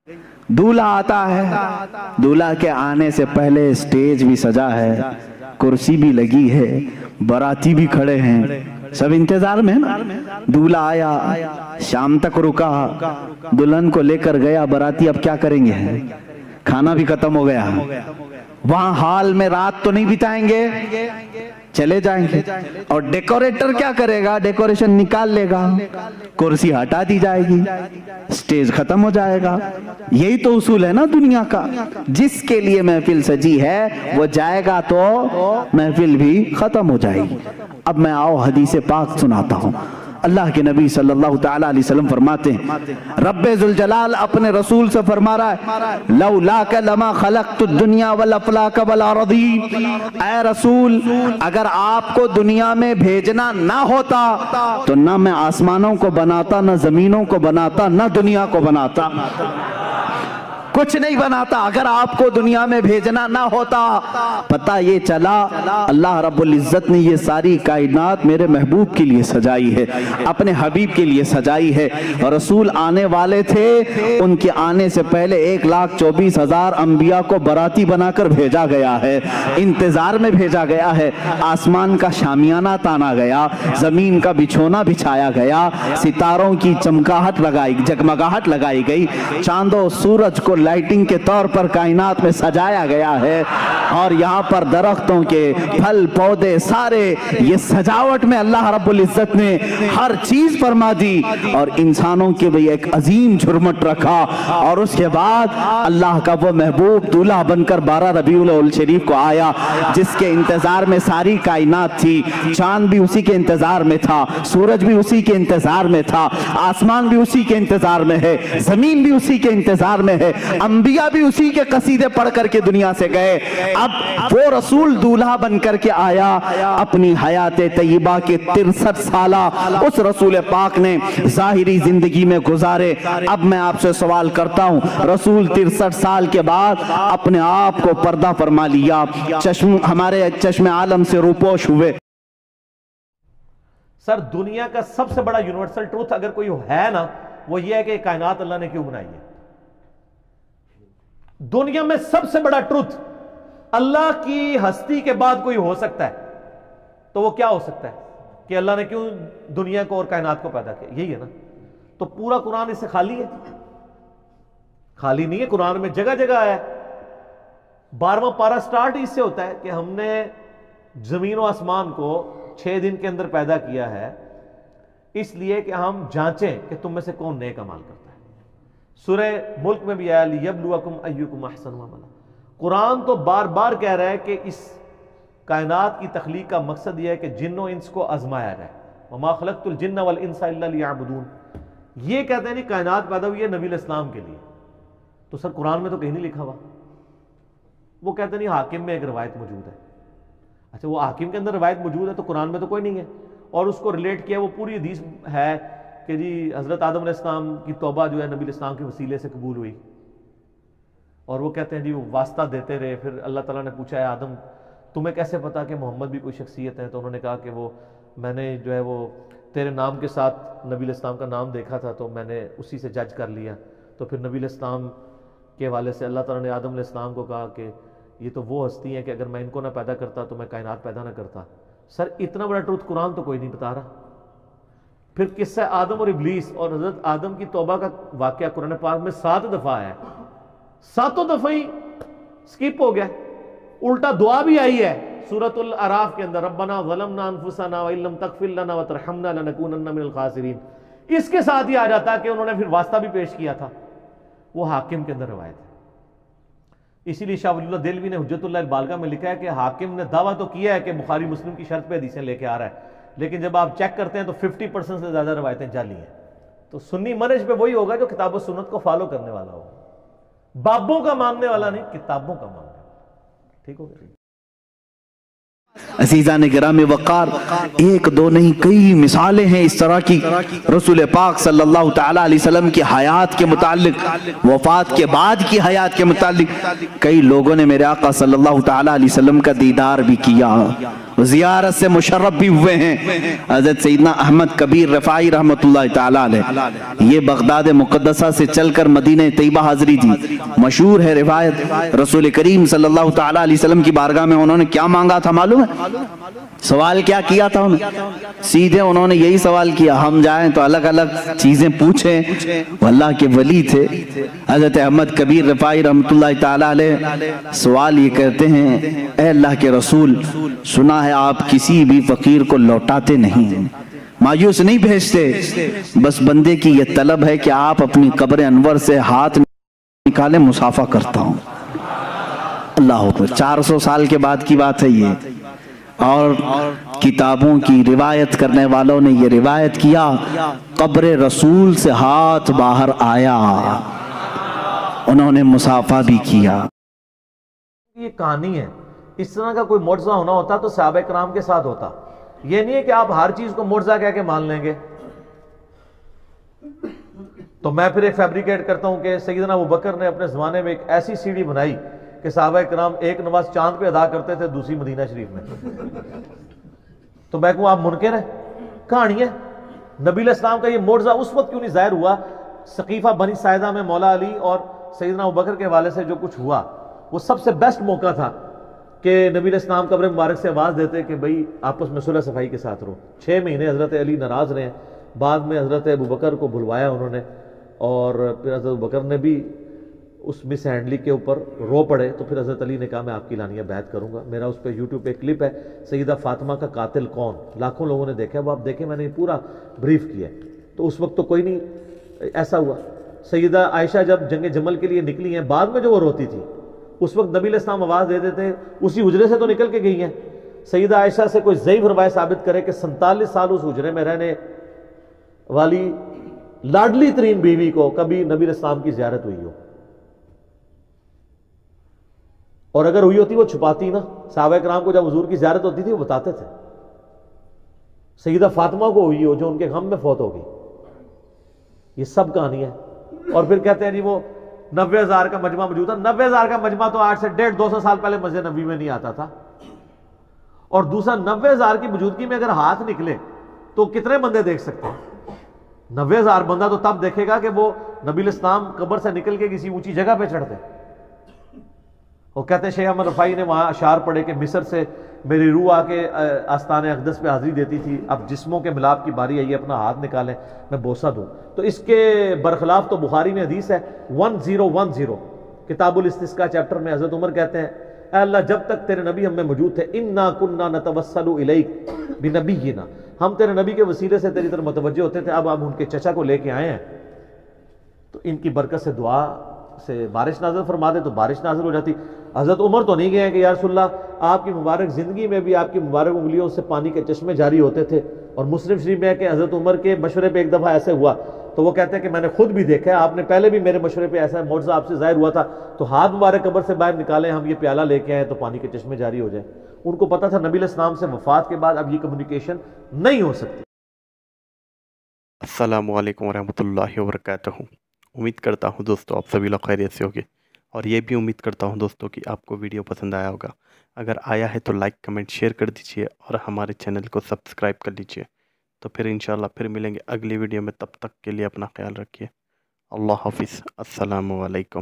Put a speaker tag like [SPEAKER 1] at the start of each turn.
[SPEAKER 1] दूल्हा आता है, दूल्हा के आने से पहले स्टेज भी सजा है, कुर्सी भी लगी है, बाराती भी खड़े हैं, सब इंतजार में है ना। दूल्हा आया, शाम तक रुका, दुल्हन को लेकर गया, बाराती अब क्या करेंगे, खाना भी खत्म हो गया, वहां हॉल में रात तो नहीं बिताएंगे, चले जाएंगे। और डेकोरेटर क्या करेगा, डेकोरेशन निकाल लेगा, कुर्सी हटा दी जाएगी, स्टेज खत्म हो जाएगा। यही तो उसूल है ना दुनिया का। जिसके लिए महफिल सजी है वो जाएगा तो महफिल भी खत्म हो जाएगी। अब मैं आओ हदीस पाक सुनाता हूं। अल्लाह के नबी सल्लल्लाहु तआला अलैहि वसल्लम फरमाते हैं, रब्बे जुल जलाल अपने रसूल से फरमा रहा है, लौलाका लमा खलक़तु दुनिया वल अफ़लाक वल अरदीन। ऐ रसूल, अगर आपको दुनिया में भेजना ना होता तो ना मैं आसमानों को बनाता, ना जमीनों को बनाता, ना दुनिया को बनाता, कुछ नहीं बनाता अगर आपको दुनिया में भेजना ना होता। पता ये चला अल्लाह रब्बुल इज्जत ने ये सारी कायनात मेरे महबूब के लिए सजाई है, अपने हबीब के लिए सजाई है। और रसूल आने वाले थे, उनके आने से पहले 1,24,000 अंबिया को बराती बनाकर भेजा गया है, इंतजार में भेजा गया है। आसमान का शामियाना ताना गया, जमीन का बिछोना बिछाया गया, सितारों की चमकाहट लगाई, जगमगाहट लगाई गई, चांदो सूरज को लाइटिंग के तौर पर कायनात में सजाया गया है। और यहाँ पर दरख्तों के फल पौधे सारे, ये सजावट में अल्लाह रब्बुल इज्जत ने हर चीज फरमा दी। और इंसानों के भी एक अजीम झुरमट रखा। और उसके बाद अल्लाह का वो महबूब दूल्हा बनकर 12 रबीउल अव्वल शरीफ को आया, जिसके इंतजार में सारी कायनात थी। चांद भी उसी के इंतजार में था, सूरज भी उसी के इंतजार में था, आसमान भी उसी के इंतजार में है, जमीन भी उसी के इंतजार में है, अंबिया भी उसी के कसीदे पढ़ करके दुनिया से गए। अब वो रसूल दूल्हा बनकर के आया, अपनी हयात तय्यबा के 63 साला उस रसूल पाक ने जाहिरी जिंदगी में गुजारे। अब मैं आपसे सवाल करता हूं, रसूल 63 साल के बाद अपने आप को पर्दा फरमा लिया, हमारे चश्मे आलम से रूपोश हुए।
[SPEAKER 2] सर, दुनिया का सबसे बड़ा यूनिवर्सल ट्रूथ अगर कोई है ना, वो ये है कि कायनात अल्लाह ने क्यों बनाई है। दुनिया में सबसे बड़ा ट्रुथ, अल्लाह की हस्ती के बाद कोई हो सकता है तो वो क्या हो सकता है कि अल्लाह ने क्यों दुनिया को और कायनात को पैदा किया, यही है ना। तो पूरा कुरान इससे खाली है? खाली नहीं है, कुरान में जगह जगह है। 12वां पारा स्टार्ट इससे होता है कि हमने जमीन और आसमान को 6 दिन के अंदर पैदा किया है, इसलिए कि हम जांचें कि तुम में से कौन नेक अमल करता है। सूरह मुल्क में भी आया, लियब्लुवकुम अय्युकुम अहसनु अमला। कुरान तो बार बार कह रहा है कि इस कायनात की तख्लीक का मकसद यह है कि जिन्नो इंस को आजमाया जाए। वमा खलक़तुल जिन्न वल इंसा इल्ला लियअबुदून। ये कहते हैं नहीं कायनात पैदा हुई है नबी इस्लाम के लिए, तो सर कुरान में तो कहीं नहीं लिखा हुआ। वो कहते नहीं हाकिम में एक रवायत मौजूद है। अच्छा, वो हाकिम के अंदर रवायत मौजूद है तो कुरान में तो कोई नहीं है। और उसको रिलेट किया, वो पूरी हदीस है कि जी हज़रत आदम अलैहिस्सलाम की तौबा जो है नबी इस्लाम के वसीले से कबूल हुई। और वो कहते हैं जी वो वास्ता देते रहे, फिर अल्लाह ताला ने पूछा है आदम तुम्हें कैसे पता कि मोहम्मद भी कोई शख्सियत है? तो उन्होंने कहा कि वो मैंने जो है वो तेरे नाम के साथ नबी इस्लाम का नाम देखा था तो मैंने उसी से जज कर लिया। तो फिर नबी इस्लाम के हवाले से अल्लाह ताला ने आदम अलैहिस्सलाम को कहा कि ये तो वो हस्ती है कि अगर मैं इनको ना पैदा करता तो मैं कायनात पैदा ना करता। सर इतना बड़ा ट्रूथ कुरान तो कोई नहीं बता रहा। फिर किस्सा आदम और इब्लीस और हजरत आदम की तौबा का वाकया कुरान पाक में 7 दफा है, 7 दफा ही स्किप हो गया। उल्टा दुआ भी आई है सूरतुल अराफ के अंदर, रब्बना ज़लमना अनफुसना व इल्लम तगफिर लना व तरहमना लनकूनन्ना मिनल खासिरीन। इसके साथ ही आ जाता कि उन्होंने फिर वास्ता भी पेश किया था। वो हाकिम के अंदर रवायत है। इसीलिए शाह वलीउल्लाह देलवी ने हुज्जतुल्लाह बालगा में लिखा है कि हाकिम ने दावा तो किया है कि बुखारी मुस्लिम की शर्त पे हदीसें लेके आ रहा है, लेकिन जब आप चेक करते हैं तो 50% से ज्यादा रवायतें जाली हैं। तो सुन्नी मनहज पे वही होगा जो किताब और सुन्नत को फॉलो करने वाला होगा, बाबों का मानने वाला नहीं, किताबों का मानने वाला। ठीक हो गया।
[SPEAKER 1] عزیزان گرامی وقار، ایک دو نہیں کئی مثالیں ہیں اس طرح کی رسول پاک صلی اللہ تعالیٰ علیہ وسلم کی حیات کے متعلق، وفات کے بعد کی حیات کے متعلق کئی لوگوں نے میرے آقا صلی اللہ تعالیٰ علیہ وسلم کا دیدار بھی کیا، زیارت سے مشرف بھی ہوئے ہیں۔ حضرت سیدنا احمد کبیر رفاعی رحمت اللہ تعالیٰ علیہ، یہ بغداد مقدسہ سے چل کر مدینہ طیبہ حاضری تھی۔ مشہور ہے روایت، رسول کریم صلی اللہ تعالیٰ علیہ وسلم کی بارگاہ میں انہوں نے کیا مانگا تھا معلوم ہے؟ سوال کیا کیا تھا انہیں؟ سیدھے انہوں نے یہی سوال کیا، ہم جائیں تو الگ الگ چیزیں پوچھیں؟ وہ اللہ کے ولی تھے حضرت احمد کبیر رفاعی رحمت اللہ تعالیٰ علیہ، سوال یہ کرتے ہیں، اے اللہ کے رسول، سنا ہے آپ کسی بھی فقیر کو لوٹاتے نہیں، مایوس نہیں بھیجتے، بس بندے کی یہ طلب ہے کہ آپ اپنی قبر انور سے ہاتھ نکالیں، مسافہ کرتا ہوں۔ اللہ اکبر، 400 سال کے بعد کی بات ہے یہ، اور کتابوں کی روایت کرنے والوں نے یہ روایت کیا، قبر رسول سے ہاتھ باہر آیا، انہوں نے مسافہ بھی کیا۔
[SPEAKER 2] یہ کہانی ہے، اس طرح کا کوئی معجزہ ہونا ہوتا تو صحابہ کرام کے ساتھ ہوتا، یہ نہیں ہے کہ آپ ہر چیز کو معجزہ کہہ کے مان لیں گے۔ تو میں پھر ایک فیبریکیٹ کرتا ہوں کہ سیدنا ابوبکر نے اپنے زمانے میں ایک ایسی سیڑھی بنائی کہ صحابہ کرام ایک نماز چاند پہ ادا کرتے تھے، دوسری مدینہ شریف میں۔ تو میں کہوں آپ منکر ہیں؟ کہانی ہے۔ نبی علیہ السلام کا یہ معجزہ اس وقت کیوں نہیں ظاہر ہوا؟ سقیفہ بنی ساعدہ میں مولا علی اور سیدنا ابوبکر کے حوالے سے جو کچھ ہوا، وہ سب سے بیسٹ موقع تھا کہ نبی علیہ السلام قبر مبارک سے آواز دیتے کہ بھئی آپس میں صلح صفائی کے ساتھ رہو۔ 6 مہینے حضرت علی ناراض رہے ہیں، بعد میں حضرت ابوبکر کو بلوایا انہوں نے، اور پھر حضرت ابوبکر نے بھی اس مس ہینڈلی کے اوپر رو پڑے، تو پھر حضرت علی نے کہا میں آپ کی لانیہ بیعت کروں گا۔ میرا اس پہ یوٹیوب پہ کلپ ہے، سیدہ فاطمہ کا قاتل کون، لاکھوں لوگوں نے دیکھا، وہ آپ دیکھیں، میں نے پورا بریف کیا ہے۔ تو اس وقت تو کوئی نہیں ایسا ہوا۔ سیدہ عائشہ جب جنگ جمل کے لیے نکلی ہیں، بعد میں جو وہ روتی تھی، اس وقت نبی علیہ السلام آواز دے دیتے، اسی حجرے سے تو نکل کے گئی ہیں۔ سیدہ عائشہ سے کوئی ضعیف روایت ثابت کرے کہ 47 سال اس حجرے میں رہنے والی لاڈلی ترین بیوی کو کبھی نبی علیہ السلام کی زیارت ہوئی ہو، اور اگر ہوئی ہوتی وہ چھپاتی نا۔ صحابہ کرام کو جب حضور کی زیارت ہوتی تھی وہ بتاتے تھے۔ سیدہ فاطمہ کو ہوئی ہو جو ان کے غم میں فوت ہو گئی، یہ سب کہانی ہے۔ اور پھر کہتے ہیں جی وہ 90,000 کا مجمع موجود تھا۔ 90,000 کا مجمع تو آج سے 150-200 سال پہلے مسجد نبی میں نہیں آتا تھا۔ اور دوسرا 90,000 کی موجودگی میں اگر ہاتھ نکلے تو کتنے بندے دیکھ سکتے ہیں؟ 90,000 بندہ تو تب دیکھے گا کہ وہ نبی علیہ السلام قبر سے نکل کے کسی اونچی جگہ پہ چڑھتے۔ وہ کہتے ہیں شیخ احمد رفاعی نے وہاں اشعار پڑھے کہ مصر سے میری روح آ کے آستان اقدس پہ حاضری دیتی تھی، اب جسموں کے ملاپ کی باری آئی ہے، اپنا ہاتھ نکالیں میں بوسہ دوں۔ تو اس کے برخلاف تو بخاری میں حدیث ہے 1010 کتاب الاستسقاء چیپٹر میں حضرت عمر کہتے ہیں اے اللہ جب تک تیرے نبی ہم میں موجود تھے، انا کننا نتوسل الیک بنبینا، ہم تیرے نبی کے وسیلے سے تیری طرف متوجہ ہوتے تھے، اب ہم ان کے چچا کو لے کے آئے ہیں تو ان کی برکت سے دعا سے بارش نازل فرما دے تو بارش نازل ہو جاتی۔ حضرت عمر تو نہیں گئے کہ یا رسول اللہ آپ کی مبارک زندگی میں بھی آپ کی مبارک انگلیوں سے پانی کے چشمے جاری ہوتے تھے۔ اور مسلم شریف میں ہے کہ حضرت عمر کے مشورے پہ ایک دفعہ ایسے ہوا تو وہ کہتے ہیں کہ میں نے خود بھی دیکھا ہے، آپ نے پہلے بھی میرے مشورے پہ ایسا معجزہ آپ سے ظاہر ہوا تھا، تو ہاتھ مبارک قبر سے باہر نکالیں، ہم یہ پیالہ لے کے آئے تو پانی کے چشمے جاری ہو جائیں۔ ان کو پتا تھا نبی علیہ السلام سے وفات کے بعد اب یہ کمیونیکیشن نہیں ہو سکتی۔
[SPEAKER 3] السلام علیکم ورحمۃ اللہ وبرکاتہ۔ امید کرتا ہوں دوستو آپ سبھی لوگ خیریت سے ہوگے، اور یہ بھی امید کرتا ہوں دوستو کہ آپ کو ویڈیو پسند آیا ہوگا۔ اگر آیا ہے تو لائک کمنٹ شیئر کر دیجئے اور ہمارے چینل کو سبسکرائب کر لیجئے۔ تو پھر انشاءاللہ پھر ملیں گے اگلی ویڈیو میں، تب تک کے لیے اپنا خیال رکھیے۔ اللہ حافظ، السلام علیکم۔